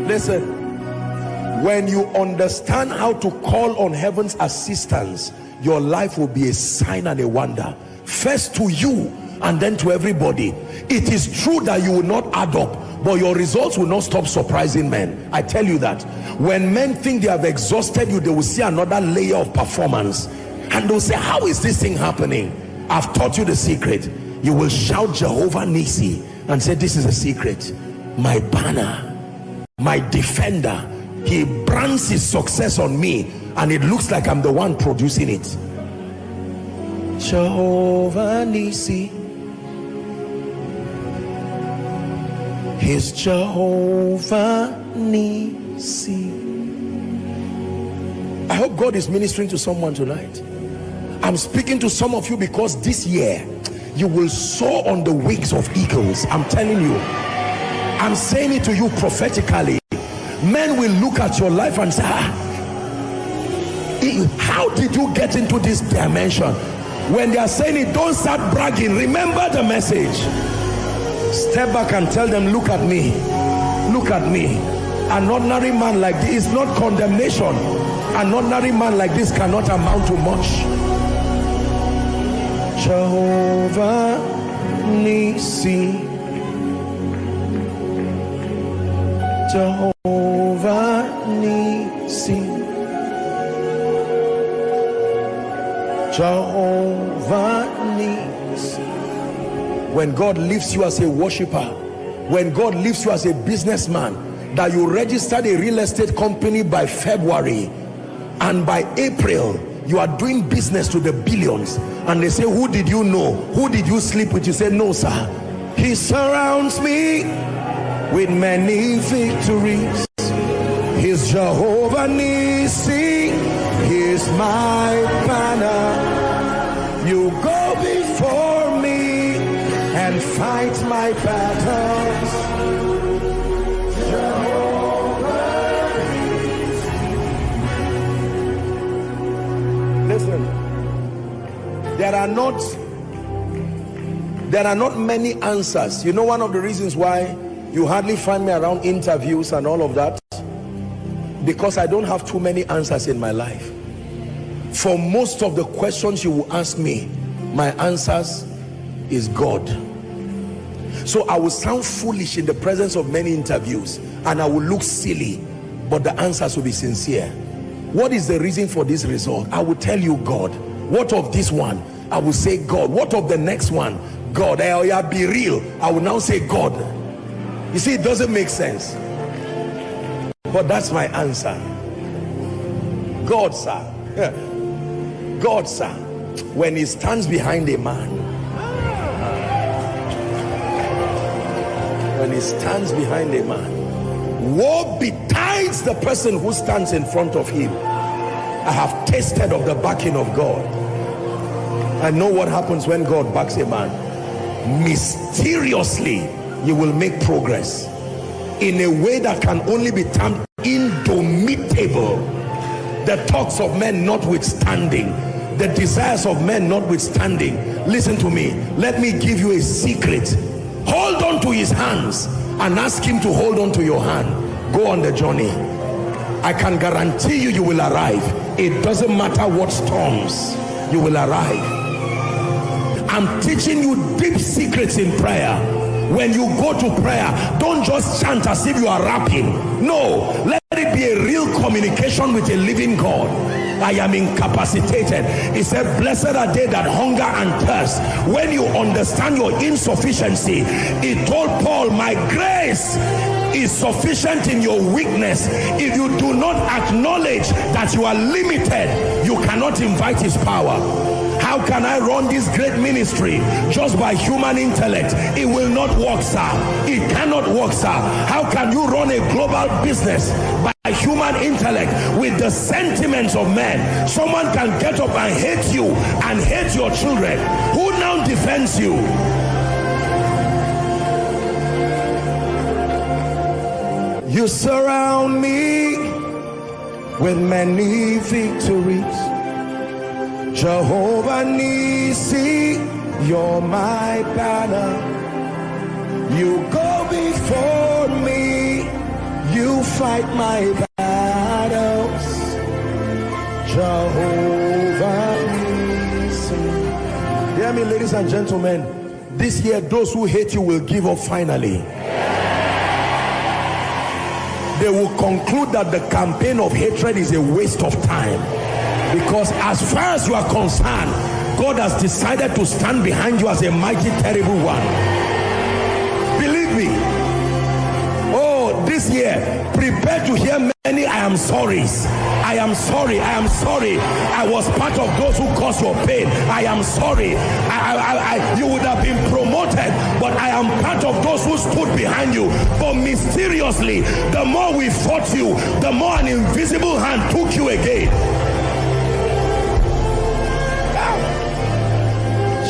Listen, when you understand how to call on heaven's assistance, your life will be a sign and a wonder, first to you and then to everybody. It is true that you will not add up, but your results will not stop surprising men. I tell you that. When men think they have exhausted you, they will see another layer of performance and they'll say, how is this thing happening? I've taught you the secret. You will shout Jehovah Nissi and say, this is a secret. My banner, my defender. He brands his success on me and it looks like I'm the one producing it. Jehovah Nissi. He's Jehovah Nissi. I hope God is ministering to someone tonight. I'm speaking to some of you because this year you will soar on the wings of eagles. I'm telling you. I'm saying it to you prophetically. Men will look at your life and say, how did you get into this dimension? When they are saying it, don't start bragging. Remember the message. Step back and tell them, look at me. Look at me. An ordinary man like this is not condemnation. An ordinary man like this cannot amount to much. Jehovah Nissi. Jehovah Nissi. Jehovah Nissi. When God lifts you as a worshiper, when God lifts you as a businessman, that you registered a real estate company by February and by April you are doing business to the billions, and they say, who did you know? Who did you sleep with? You say, no sir. He surrounds me with many victories. He's Jehovah Nissi. He's my banner. You go before me and fight my battles. Listen, there are not many answers. You know, one of the reasons why you hardly find me around interviews and all of that, because I don't have too many answers in my life. For most of the questions you will ask me, my answers is God. So I will sound foolish in the presence of many interviews and I will look silly, but the answers will be sincere. What is the reason for this result? I will tell you, God. What of this one? I will say God. What of the next one? God. I'll be real. I will now say God. You see, it doesn't make sense, but that's my answer. God, sir. God, sir. When he stands behind a man, when he stands behind a man, woe betides the person who stands in front of him. I have tasted of the backing of God. I know what happens when God backs a man. Mysteriously, you will make progress in a way that can only be termed indomitable. The thoughts of men notwithstanding, the desires of men notwithstanding. Listen to me. Let me give you a secret. Hold on to his hands and ask him to hold on to your hand. Go on the journey. I can guarantee you, you will arrive. It doesn't matter what storms, you will arrive. I'm teaching you deep secrets in prayer. When you go to prayer, don't just chant as if you are rapping. No, let it be a real communication with a living God. I am incapacitated. He said, blessed are they that hunger and thirst. When you understand your insufficiency, he told Paul, my grace is sufficient in your weakness. If you do not acknowledge that you are limited, you cannot invite his power. How can I run this great ministry just by human intellect? It will not work, sir. It cannot work, sir. How can you run a global business by human intellect with the sentiments of men? Someone can get up and hate you and hate your children. Who now defends you? You surround me with many victories. Jehovah Nissi, you're my banner. You go before me. You fight my battles, Jehovah Nissi. Hear me, ladies and gentlemen. This year, those who hate you will give up finally. They will conclude that the campaign of hatred is a waste of time. Because as far as you are concerned, God has decided to stand behind you as a mighty, terrible one. Believe me. Oh, this year, prepare to hear many I am sorries. I am sorry. I am sorry. I was part of those who caused your pain. I am sorry. You would have been promoted, but I am part of those who stood behind you. But mysteriously, the more we fought you, the more an invisible hand took you again.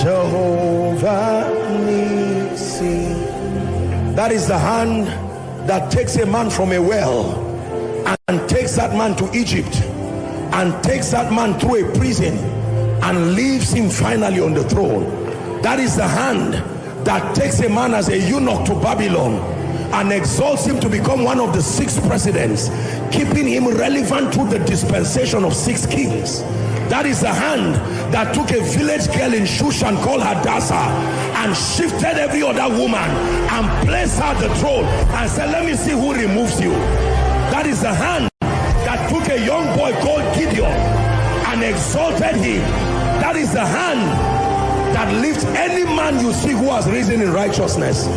Jehovah Nissi. That is the hand that takes a man from a well and takes that man to Egypt and takes that man through a prison and leaves him finally on the throne. That is the hand that takes a man as a eunuch to Babylon and exalts him to become one of the 6 presidents, keeping him relevant through the dispensation of 6 kings. That is the hand that took a village girl in Shushan called Hadassah and shifted every other woman and placed her at the throne and said, let me see who removes you. That is the hand that took a young boy called Gideon and exalted him. That is the hand that lifts any man you see who has risen in righteousness